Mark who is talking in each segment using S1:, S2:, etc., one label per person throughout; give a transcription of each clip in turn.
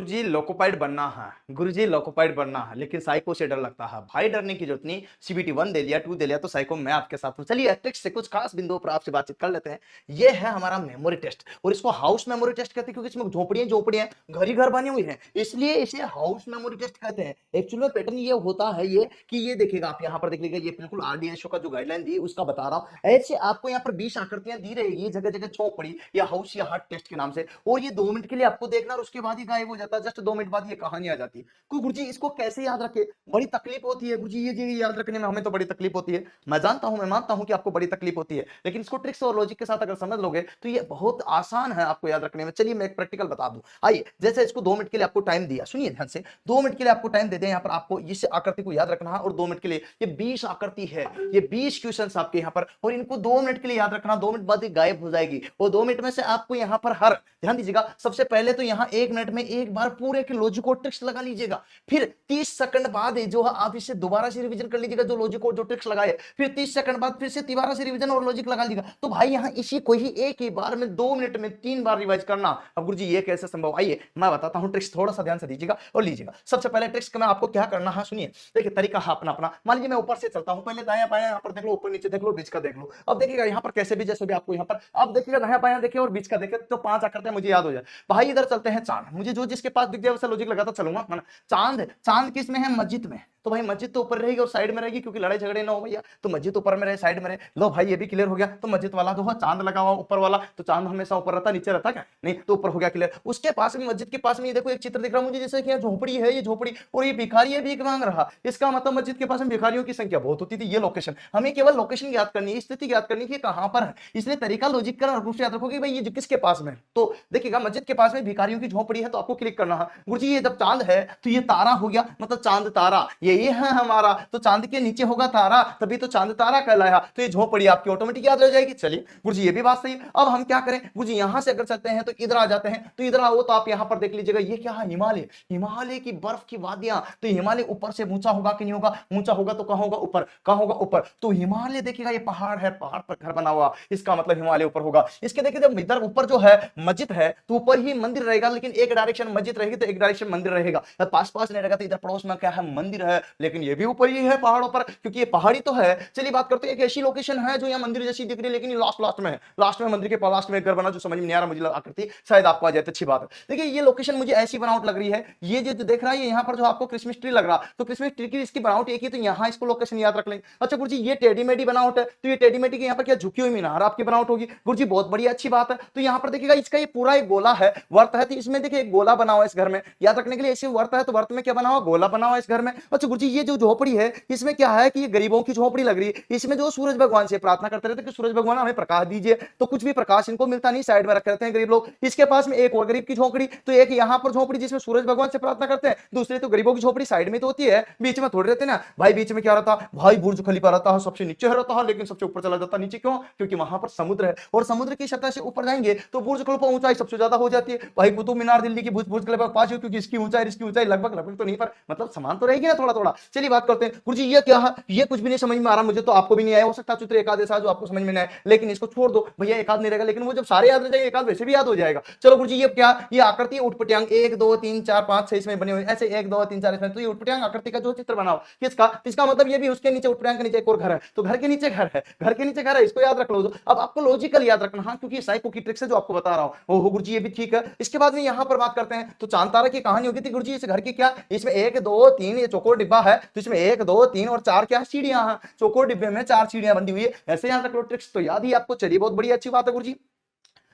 S1: गुरुजी लोकोपाइड बनना है। गुरुजी लोकोपाइड बनना है, लेकिन साइको से डर लगता है। भाई डरने की जरूरत नहीं। सीबीटी 1 दे लिया, 2 दे लिया तो साइको मैं आपके साथ हूँ। चलिए एथिक्स से कुछ खास बिंदुओं पर आपसे बातचीत कर लेते हैं। ये है हमारा मेमोरी टेस्ट और इसको हाउस मेमोरी टेस्ट कहते हैं क्योंकि इसमें झोपड़ियां झोपड़ियां घर ही घर बनी हुई है, इसलिए इसे हाउस मेमोरी टेस्ट कहते हैं। एक्चुअली में पैटर्न ये होता है ये कि ये देखिएगा, आप यहाँ पर देख लीजिए, ये बिल्कुल आरडीएसओ का जो गाइडलाइन दी उसका बता रहा हूँ। ऐसे आपको यहाँ पर 20 आकृतियां दी रहेगी जगह जगह झोपड़ी या हाउस या हट टेस्ट के नाम से, और ये 2 मिनट के लिए आपको देखना और उसके बाद ही गायब हो जाता है। जस्ट 2 मिनट बाद ये कहानी आ जाती है। तो गुरुजी इसको कैसे याद रखे, बड़ी तकलीफ होती है गुरुजी, ये याद रखने में हमें तो बड़ी तकलीफ होती है। मैं जानता हूं, मैं मानता हूं कि आपको बड़ी तकलीफ होती है, लेकिन इसको ट्रिक्स और लॉजिक के साथ अगर समझ लोगे तो ये बहुत आसान है आपको याद रखने में। चलिए मैं एक प्रैक्टिकल बता दूं। आइए, जैसे इसको 2 मिनट के लिए आपको टाइम दिया, सुनिए ध्यान से। 2 मिनट के लिए आपको टाइम दे दें, यहाँ पर आपको इस आकृति को याद रखना है और 2 मिनट के लिए ये 20 आकृति है, ये 20 क्वेश्चन आपके यहाँ पर, और इनको 2 मिनट के लिए याद रखना। 2 मिनट बाद ये गायब हो जाएगी और 2 मिनट में से आपको यहाँ पर हर, ध्यान दीजिएगा, सबसे पहले तो यहाँ 1 मिनट में एक बार पूरे के लॉजिक और ट्रिक्स लगा लीजिएगा। फिर 30 सेकंड बाद जो है आप इसे दोबारा से रिवीजन कर लीजिएगा, जो लॉजिक और जो ट्रिक्स लगाए। फिर 30 सेकंड बाद फिर से दोबारा से रिवीजन और लॉजिक लगा लीजिएगा। तो भाई यहाँ इसी को ही एक ही बार में 2 मिनट में 3 बार रिवाइज करना। अब गुरुजी ये कैसे संभव, आइए मैं बताता हूँ ट्रिक्स, थोड़ा सा ध्यान से दीजिएगा और लीजिएगा। सबसे पहले ट्रिक्स का मैं आपको क्या करना है सुनिए। देखिए तरीका है अपना अपना। मान लीजिए मैं ऊपर से चलता हूँ, पहले दाया बाया यहाँ पर देख लो, ऊपर नीचे देख लो, बीच का देख लो। अब देखिएगा यहाँ पर कैसे भी, जैसे भी आपको यहाँ पर अब देखिएगा दाया बाया देखिए और बीच का देखे तो 5 आकृतियां मुझे याद हो जाए। भाई इधर चलते हैं चांद, मुझे जो जिसके पास दिख जाए वैसा लॉजिक लगाता चलूंगा। चांद, चांद किस में है, मस्जिद में, तो भाई मस्जिद तो ऊपर रहेगी और साइड में रहेगी क्योंकि लड़ाई झगड़े ना हो भैया, तो मस्जिद ऊपर में रहे साइड में रहे। लो भाई ये भी क्लियर हो गया। तो मस्जिद वाला जो है चांद लगा हुआ ऊपर वाला, तो चांद हमेशा ऊपर रहता, नीचे रहता क्या, नहीं, तो ऊपर हो गया क्लियर। उसके पास में, मस्जिद के पास में ये देखो एक चित्र दिख रहा है मुझे, जैसे कि झोपड़ी है, ये झोपड़ी और ये भिखारी है, भीख मांग रहा। इसका मतलब मस्जिद के पास में भिखारियों की संख्या बहुत होती थी। ये लोकेशन, हमें केवल लोकेशन याद करनी है, स्थिति याद करनी है कहां पर है, इसलिए तरीका लॉजिक का रूप से याद रखोगे भाई ये किसके पास में। तो देखिएगा मस्जिद के पास में भिखारियों की झोपड़ी है, तो आपको क्लिक करना है। गुरुजी ये जब चांद है तो ये तारा हो गया, मतलब चांद तारा ये है हमारा, तो चांद के नीचे होगा तारा, तभी तो चांद तारा कहलाया। तो ये झोपड़ी आपकी ऑटोमेटिक याद रह जाएगी। चलिए गुरुजी ये भी बात सही है। अब हम क्या करें गुरुजी, यहां से अगर चलते हैं तो इधर आ जाते हैं, तो इधर आओ तो आप यहां पर देख लीजिएगा ये क्या है, हिमालय, हिमालय की बर्फ की वादियां। तो हिमालय ऊपर से ऊंचा होगा कि नहीं होगा, ऊंचा होगा तो कहां होगा, ऊपर, कहां होगा, ऊपर। तो हिमालय देखिएगा ये पहाड़ है, पहाड़ पर घर बना हुआ, इसका मतलब हिमालय ऊपर होगा। इसके देखिए जब इधर ऊपर जो है मस्जिद है तो ऊपर ही मंदिर रहेगा, लेकिन एक डायरेक्शन मस्जिद रहेगी तो एक डायरेक्शन मंदिर रहेगा, पास पास नहीं रहेगा। तो इधर पड़ोस में क्या है, मंदिर है, लेकिन ये भी ऊपर ही है पहाड़ों पर, क्योंकि ये पहाड़ी तो है। चलिए बात करते हैं, एक ऐसी लोकेशन है जो यहाँ मंदिर जैसी दिख रही है, लेकिन ये लास्ट लास्ट में है, लास्ट में मंदिर के लास्ट में एक घर बना जो समझ में नहीं आ रहा मुझे, आकृति शायद आपको आ जाए तो अच्छी बात है। देखिए ये लोकेशन मुझे ऐसी बनावट लग रही है, ये जो देख रहा है यहाँ पर जो आपको क्रिसमस ट्री लग रहा, तो क्रिसमस ट्री की इसकी बनावट एक ही, तो यहाँ इसको लोकेशन याद रख लेंगे। अच्छा गुरुजी ये टेढ़ी मेढ़ी बनावट है, तो ये टेढ़ी मेढ़ी की यहाँ पर क्या झुकी हुई मीनार आपकी बनावट होगी। गुरुजी बहुत बढ़िया, अच्छी बात है। तो यहाँ पर देखिएगा इसका ये पूरा एक गोला है, वर्त है, तो इसमें देखिए एक गोला बना हुआ है इस घर में, याद रखने के लिए। ऐसे वर्त है तो वर्त में क्या बना हुआ, गोला बना हुआ है इस घर में। अच्छा गुरुजी ये जो झोपड़ी है इसमें क्या है कि ये गरीबों की झोपड़ी लग रही है, इसमें जो सूरज भगवान से प्रार्थना करते रहते कि सूरज भगवान हमें प्रकाश दीजिए, तो कुछ भी प्रकाश इनको मिलता नहीं, साइड में रखे रहते हैं गरीब लोग। इसके पास में एक और गरीब की झोपड़ी, तो एक यहाँ पर झोपड़ी जिसमें सूरज भगवान से प्रार्थना करते हैं, दूसरी तो गरीबों की झोपड़ी साइड में तो होती है, बीच में थोड़ी रहते ना भाई। बीच में क्या रहता भाई, बुर्ज खलीफा रहता है, सबसे नीचे रहता है, लेकिन सबसे ऊपर चला जाता नीचे, क्यों, क्योंकि वहां पर समुद्र है और समुद्र की सतह से ऊपर जाएंगे तो बुर्ज खलीफा ऊंचाई सबसे ज्यादा हो जाती है। भाई कुतुब मीनार दिल्ली की बुर्ज खलीफा पास है, क्योंकि इसकी ऊंचाई लगभग लगभग तो नहीं, पर मतलब समान तो रहेगी ना थोड़ा थोड़ा। चलिए बात करते हैं गुरुजी ये क्या है, ये कुछ भी नहीं समझ में आ रहा मुझे, तो आपको भी नहीं आया हो सकता, चित्र एकाद ऐसा जो आपको समझ में नहीं आए, लेकिन इसको छोड़ दो भैया, एकाद नहीं रहेगा, लेकिन वो जब सारे याद रह जाएंगे एकाद वैसे भी याद हो जाएगा। चलो गुरुजी ये क्या, ये आकृति उटपटांग 1 2 3 4 5 6 इसमें बने हुए, ऐसे 1 2 3 4 इसमें, तो ये उटपटांग आकृति का जो चित्र बनाओ किसका, इसका मतलब ये भी उसके नीचे उटपटांग के नीचे एक और घर है, तो घर के नीचे घर है, घर के नीचे घर है, इसको याद रख लो। अब आपको लॉजिकल याद रखना, हाँ, क्योंकि साइको की ट्रिक्स है जो आपको बता रहा हूं। ओहो गुरुजी ये भी ठीक है। इसके बाद में यहाँ पर बात करते हैं, तो चांद तारा की कहानी होगी थी गुरुजी इस घर की क्या, इसमें 1 2 3 ये चौकोर डिब्बा है, तो इसमें 1 2 3 और 4 क्या सीढ़ियां हैं, चौकोर डिब्बे में 4 सीढ़ियां बंधी हुई है, ऐसे याद रख लो। ट्रिक्स तो याद ही आपको, चलिए बहुत बड़ी अच्छी बात है गुरुजी।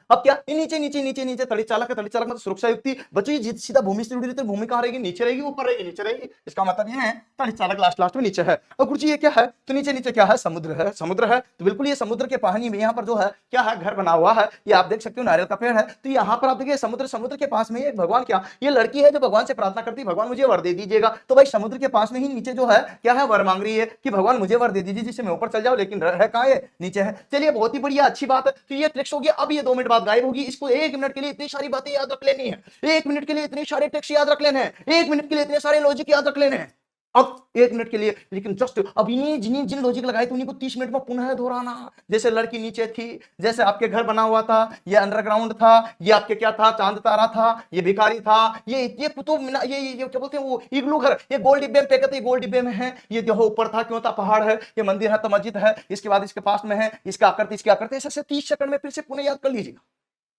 S1: अब क्या, नीचे नीचे नीचे नीचे तड़ी चालक है, तड़ी चालक मतलब सुरक्षा युक्ति। बच्चों ये सीधा भूमि से जुड़ी रहती है, भूमि कहां रहेगी, नीचे रहेगी, ऊपर रहेगी, नीचे रहेगी, इसका मतलब ये है तड़ी चालक लास्ट लास्ट में नीचे है। और गुरुजी ये क्या है, तो नीचे नीचे क्या है, समुद्र है, समुद्र है, तो बिल्कुल ये समुद्र के पानी में यहाँ पर जो है क्या है, घर बना हुआ है, ये आप देख सकते हो नारियल का पेड़ है। तो यहाँ पर आप देखिए समुद्र, समुद्र के पास में एक भगवान, क्या ये लड़की है जो भगवान से प्रार्थना करती है, भगवान मुझे वर दे दीजिएगा। तो भाई समुद्र के पास में ही नीचे जो है क्या है, वर मांग रही है कि भगवान मुझे वर दे दीजिए जिससे मैं ऊपर चल जाऊं, लेकिन है कहां है, नीचे है। चलिए बहुत ही बढ़िया, अच्छी बात है। तो ये ट्रिक्स हो गया। अब ये 2 मिनट बाद गायब होगी, इसको 1 मिनट के लिए इतनी सारी बातें याद रख लेनी है, 1 मिनट के लिए इतने सारे टेक्स्ट याद रख लेने हैं, 1 मिनट के लिए इतने सारे लॉजिक याद रख लेने हैं। अब 1 मिनट के लिए, लेकिन जस्ट अब इन्हीं जिन्हीं जिन लॉजिक लगाए थे उन्हीं को 30 मिनट में पुनः दोहराना। जैसे लड़की नीचे थी, जैसे आपके घर बना हुआ था, ये अंडरग्राउंड था, ये आपके क्या था, चांद तारा था, ये भिखारी था, ये कुतुब मीनार, ये क्या बोलते हैं वो इग्लू घर, ये गोल डिब्बे में पैक है, गोल डिब्बे में है, ये देखो ऊपर था क्यों था, पहाड़ है, ये मंदिर है तो मस्जिद है, इसके बाद इसके पास में है, इसका आकृति, इसकी आकृति, ऐसे 30 सेकंड में फिर से पुनः याद कर लीजिएगा।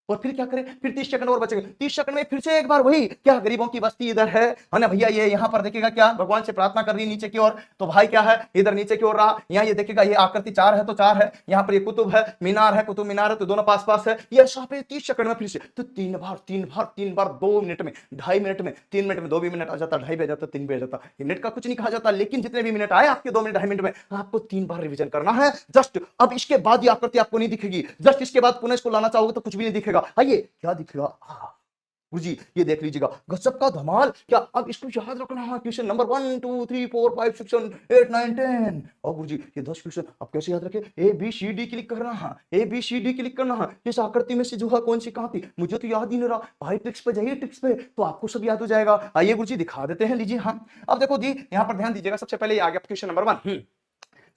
S1: और फिर क्या करें, फिर 30 सेकंड और बचेंगे, 30 सेकंड में फिर से एक बार वही, क्या गरीबों की बस्ती इधर है ना भैया, ये यहाँ पर देखिएगा क्या भगवान से प्रार्थना कर रही है नीचे की ओर, तो भाई क्या है इधर नीचे की ओर रहा, यहाँ ये देखिएगा ये आकृति 4 है तो 4 है, यहाँ पर ये कुतुब है, मीनार है, कुतुब मीनार है, तो दोनों पास पास है, ये सब 30 सेकंड में फिर से, तो 3 बार 2 मिनट में, 2.5 मिनट में, 3 मिनट में 2 भी मिनट आ जाता, 2.5 भी आ जाता, 3 भी आ जाता, मिनट का कुछ नहीं कहा जाता, लेकिन जितने भी मिनट आए आपके 2 मिनट 2.5 मिनट में आपको 3 बार रिवीजन करना है जस्ट। अब इसके बाद ये आकृति आपको नहीं दिखेगी, जस्ट इसके बाद पुनः इसको लाना चाहोगे तो कुछ भी नहीं दिखेगा। आइए क्या दिखेगा, गुरुजी ये देख लीजिएगा, गजब का धमाल। क्या अब इसको याद रखना है, क्वेश्चन नंबर 1 2 3 4 5 6 7 8 9 10, और गुरुजी ये 10 क्वेश्चन अब कैसे याद रखे, A B C D click करना है, A B C D click करना है, इस आकृति में से जो है कौन सी कहां थी, मुझे तो याद ही नहीं रहा भाई, ट्रिक्स पे जाइए, ट्रिक्स पे तो आपको सब याद हो जाएगा। आइए गुरुजी दिखा देते हैं, लीजिए। हाँ अब देखो जी यहाँ पर ध्यान दीजिएगा, सबसे पहले आ गया क्वेश्चन नंबर 1,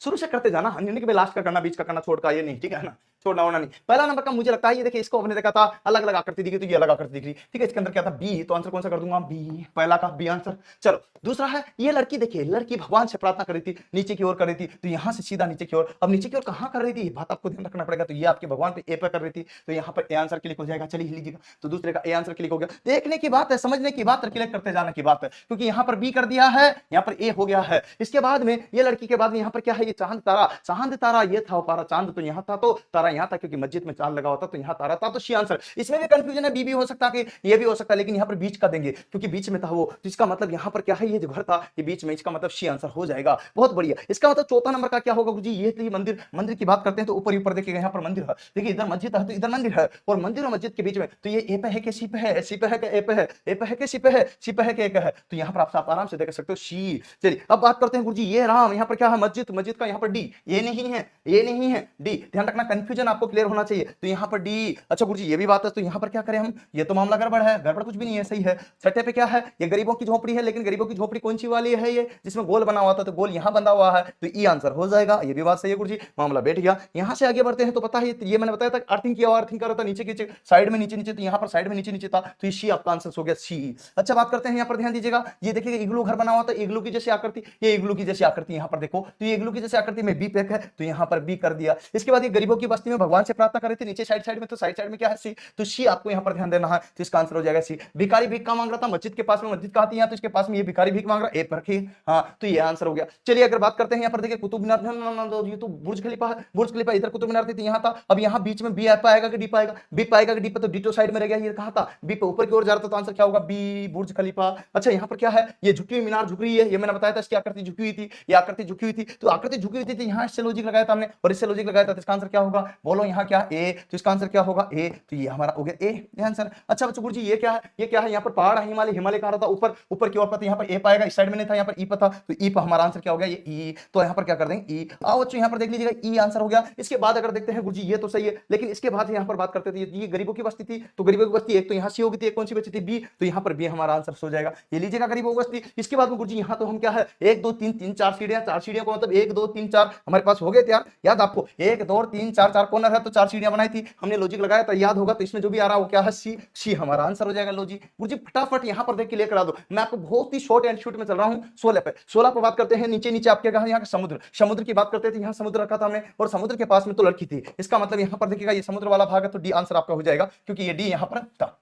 S1: शुरू से करते जाना, अन्य के लास्ट का करना, बीच का करना, छोड़ का ये नहीं, ठीक है ना, छोड़ना होना नहीं। पहला नंबर का मुझे लगता है ये देखिए, इसको हमने देखा था अलग अलग आकृति दिखी, तो ये अलग आकृति दिख रही, ठीक है, इसके अंदर क्या था बी, तो आंसर कौन सा कर दूंगा बी, पहला का बी आंसर। चलो दूसरा है, ये लड़की देखिए, लड़की भगवान से प्रार्थना कर रही थी, नीचे की ओर कर रही थी, तो यहां से सीधा नीचे की ओर, अब नीचे की ओर कहां कर रही थी बात आपको ध्यान रखना पड़ेगा, तो ये आपके भगवान पे ए पे कर रही थी, तो यहाँ पर ए आंसर क्लिक हो जाएगा। चलिए लीजिएगा, तो दूसरे का ए आंसर क्लिक हो गया, देखने की बात है, समझने की बात है, क्लिक करते जाने की बात है, क्योंकि यहाँ पर बी कर दिया है, यहाँ पर ए हो गया है। इसके बाद में ये लड़की के बाद में यहाँ पर क्या है, ये चांद तारा, चांद तारा ये था, पारा चांद तो यहाँ था, तो तारा यहाँ था, क्योंकि मस्जिद में चांद लगा होता तो यहाँ तारा था, तो सी आंसर। इसमें भी कंफ्यूजन है, बी भी हो सकता है, ये भी हो सकता है, लेकिन यहाँ पर बीच का देंगे क्योंकि बीच में था वो, तो इसका मतलब यहाँ पर क्या है, ये जो घर था ये बीच में, इसका मतलब सी आंसर हो जाएगा। बहुत बढ़िया। इसका मतलब चौथा नंबर का क्या होगा गुरुजी, ये थी मंदिर, मंदिर की बात करते हैं तो ऊपर ऊपर देखिएगा, यहाँ पर मंदिर है, देखिए इधर मस्जिद है तो इधर मंदिर है, और मंदिर और मस्जिद के बीच में, तो ये ए पे है कि सी पे है, सी पे है कि ए पे है, ए पे है कि सी पे है, सी पे है कि ए पे है, तो यहाँ पर आप आराम से देख सकते हो सी। चलिए अब बात करते हैं गुरुजी, ये राम, यहाँ पर क्या है मस्जिद, मस्जिद का यहाँ पर डी, ये नहीं है, ये नहीं है, डी, ध्यान रखना, कंफ्यूजन आपको क्लियर होना चाहिए, तो यहाँ पर डी। अच्छा गुरुजी ये भी बात है, तो यहाँ पर क्या करें हम, ये तो मामला गड़बड़ है, गड़बड़ कुछ भी नहीं है, सही है। छठे पे क्या है, ये गरीबों की झोपड़ी है, लेकिन गरीबों की झोपड़ी कौन सी वाली है, ये जिसमें गोल बना हुआ था, तो गोल यहाँ बंधा हुआ है, तो ई आंसर हो जाएगा, ये भी बात सही है गुरुजी, मामला बैठ गया। यहाँ से आगे बढ़ते हैं, तो पता है ये मैंने बताया था, अर्थिंग किया, अर्थिंग कर रहा था नीचे नीचे साइड में, नीचे नीचे, तो यहाँ पर साइड में नीचे नीचे था, तो सी आपका आंसर हो गया सी। अच्छा बात करते हैं, यहाँ पर ध्यान दीजिएगा, ये देखिए इग्लू घर बना हुआ था, इग्लू की जैसी आकृति, ये इग्लू की जैसी आकृति यहाँ पर देखो, तो ये इग्लू की जैसी आकृति में बी पैक है, तो यहाँ पर बी कर दिया। इसके बाद ये गरीबों की बस्ती में भगवान से प्रार्थना कर रहे थे, नीचे साइड साइड में, तो साइड साइड में क्या है सी, तो सी आपको यहाँ पर ध्यान देना है, तो इसका आंसर हो जाएगा सी। भिखारी भीख का मांग रहा था मस्जिद के पास में, मस्जिद कहाँ थी यहाँ, तो इसके पास में ये भिखारी भीख मांग रहा है, ए पर रखिए, हाँ तो ये आंसर हो गया। चलिए अगर बात करते हैं यहाँ पर देखिए कुतुब मीनार, ये तो बुर्ज खलीफा है, बुर्ज खलीफा इधर कुतुब मीनार थी यहाँ था, अब यहाँ बीच में बी पाएगा कि डी पाएगा, बी पाएगा कि डी पे, तो डी तो साइड में रह गया, ये कहा था बी पे ऊपर की ओर जा रहा था, तो आंसर क्या होगा बी, बुर्ज खलीफा। अच्छा यहाँ पर क्या है, ये झुकी हुई मीनार झुक रही है, ये मैंने बताया था, इसकी आकृति झुकी हुई थी, ये आकृति झुकी हुई थी, तो आकृति झुकी हुई थी, तो यहाँ इससे लॉजिक लगाया था हमने, और इससे लॉजिक लगाया था, तो इसका आंसर क्या होगा, बोलो यहाँ क्या ए, तो इसका आंसर क्या होगा ए, तो ये हमारा हो गया ए आंसर। अच्छा बच्चों गुरुजी ये क्या है, ये क्या है, यहाँ पर पहाड़ है, हिमालय, हिमालय कहा रहा था ऊपर, ऊपर की ओर पर, यहाँ पर ए पाएगा, इस साइड में नहीं था, यहाँ पर ई पर था, तो ई पर हमारा आंसर क्या हो गया, ये ई, तो यहाँ पर क्या कर देंगे ई। आओ बच्चों यहाँ पर देख लीजिएगा, ई आंसर हो गया। इसके बाद अगर देखते हैं गुरुजी ये तो सही है, लेकिन इसके बाद यहाँ पर बात करते थे, ये गरीबों की बस्ती थी, तो गरीबों की बस्ती एक तो यहाँ सी होगी थी, एक कौन सी बची थी बी, तो यहाँ पर बी हमारा आंसर हो जाएगा, ये लीजिएगा गरीबों की बस्ती। इसके बाद में गुरुजी यहाँ तो हम क्या है 1 2 3 3 4 सीढ़ियां, 4 सीढ़ियों को मतलब 1 2 3 4 हमारे पास हो गए थे यार, याद आपको 1 2 3 4 4 कॉर्नर है, तो 4 सीढ़ियां बनाई थी हमने, लॉजिक लगाया था, याद होगा, तो इसमें जो भी आ रहा है वो क्या है सी, सी हमारा आंसर हो जाएगा। लॉजिक गुरुजी फटाफट यहाँ पर देख के लेकर आ दो, मैं आपको बहुत ही शॉर्ट एंड शूट में चल रहा हूँ। 16 पे, 16 पर बात करते हैं, नीचे नीचे आपके कहा यहाँ समुद्र, समुद्र की बात करते थे, यहाँ समुद्र रखा था हमने, और समुद्र के पास में तो लड़की थी, इसका मतलब यहाँ पर देखिएगा ये समुद्र वाला भाग है, तो डी आंसर आपका हो जाएगा, क्योंकि ये डी यहाँ पर था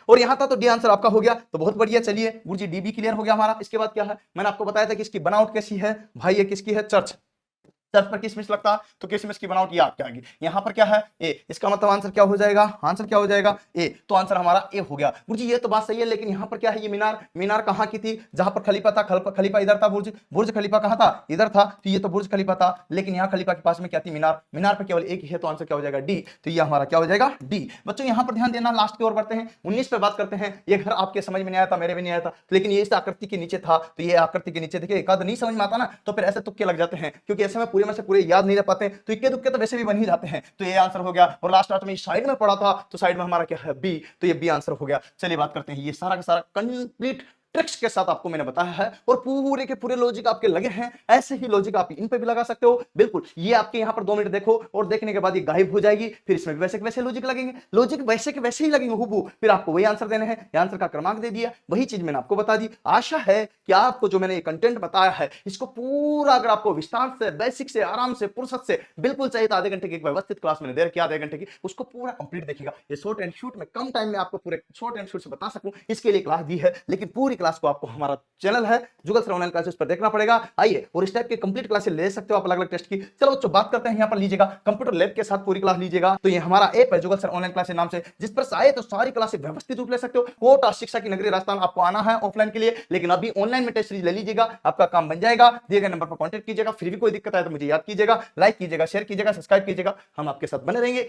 S1: और यहाँ था, तो डी आंसर आपका हो गया, तो बहुत बढ़िया। चलिए गुरुजी डी भी क्लियर हो गया हमारा। इसके बाद क्या है, मैंने आपको बताया था कि इसकी बनावट कैसी है भाई, ये किसकी है, चर्च, चर्च पर किसमिस लगता है, तो किसमिस की बनावट ये आपके आएगी। यहाँ पर क्या है ए, इसका मतलब आंसर क्या हो जाएगा, आंसर क्या हो जाएगा ए, तो आंसर हमारा ए हो गया। गुरुजी ये तो बात सही है, लेकिन यहाँ पर क्या है, ये मीनार, मीनार कहाँ की थी, जहां पर खलीफा था, खलीफा इधर था, बुर्ज, बुर्ज खलीफा कहाँ था, इधर था, तो ये तो बुर्ज खलीफा था, लेकिन यहाँ खलीफा के पास में क्या थी, मीनार, मीनार पर केवल एक ही है, तो आंसर क्या हो जाएगा डी, तो ये हमारा क्या हो जाएगा डी। बच्चों यहाँ पर ध्यान देना, लास्ट की ओर बढ़ते हैं, 19 पे बात करते हैं। ये घर आपके समझ में नहीं आया था, मेरे भी नहीं आया था, लेकिन ये इस आकृति के नीचे था, तो ये आकृति के नीचे देखिए, एक आध नहीं समझ में आता ना, तो फिर ऐसे तुक्के लग जाते हैं, क्योंकि ऐसे में पूरे में से पूरे याद नहीं पाते हैं, तो इक्के दुक्के तो वैसे भी बन ही जाते हैं, तो ये आंसर हो गया। और लास्ट में साइड में पड़ा था, तो साइड में हमारा क्या है बी, तो ये बी आंसर हो गया। चलिए बात करते हैं, ये सारा का सारा कंप्लीट ट्रिक्स के साथ आपको मैंने बताया है और पूरे के पूरे लॉजिक आपके लगे हैं। ऐसे ही लॉजिक आप इन पे भी लगा सकते हो। बिल्कुल ये आपके यहाँ पर 2 मिनट देखो और देखने के बाद ये गायब हो जाएगी, फिर इसमें भी वैसे के वैसे लॉजिक लगेंगे, लॉजिक वैसे के वैसे ही लगेंगे हूबहू, फिर आपको वही आंसर देने हैं। ये आंसर का क्रमांक दे दिया, वही चीज मैंने आपको बता दी। आशा है कि आपको जो मैंने ये कंटेंट बताया है इसको पूरा अगर आपको विस्तार से, बेसिक से, आराम से, फुर्सत से बिल्कुल चाहिए तो आधे घंटे की एक व्यवस्थित क्लास मैंने दे रखी है, आधे घंटे की, उसको पूरा कंप्लीट देखिएगा। ये शॉर्ट एंड शूट में कम टाइम में आपको पूरे शॉर्ट एंड शूट से बता सकूं इसके लिए क्लास दी है, लेकिन पूरी क्लास को आपको हमारा चैनल है जुगल सर ऑनलाइन क्लासेस पर देखना पड़ेगा। आइए और इस टाइप के कंप्लीट क्लासेस ले सकते हो आप अलग अलग टेस्ट की। चलो बच्चों बात करते हैं, यहाँ पर लीजिएगा कंप्यूटर लैब के साथ पूरी क्लास लीजिएगा। तो ये हमारा ऐप है जुगल सर ऑनलाइन क्लासेस नाम से, जिस पर चाहे तो सारी क्लासेस व्यवस्थित रूप ले सकते हो। कोटा शिक्षा की नगरी राजस्थान आपको आना है ऑफलाइन के लिए, लेकिन अभी ऑनलाइन में टेस्ट सीरीज ले लीजिएगा, आपका काम बन जाएगा। दिए गए नंबर पर कॉन्टैक्ट कीजिएगा, फिर भी कोई दिक्कत आए तो मुझे याद कीजिएगा, लाइक कीजिएगा, शेयर कीजिएगा, सब्सक्राइब कीजिएगा, हम आपके साथ बने रहेंगे।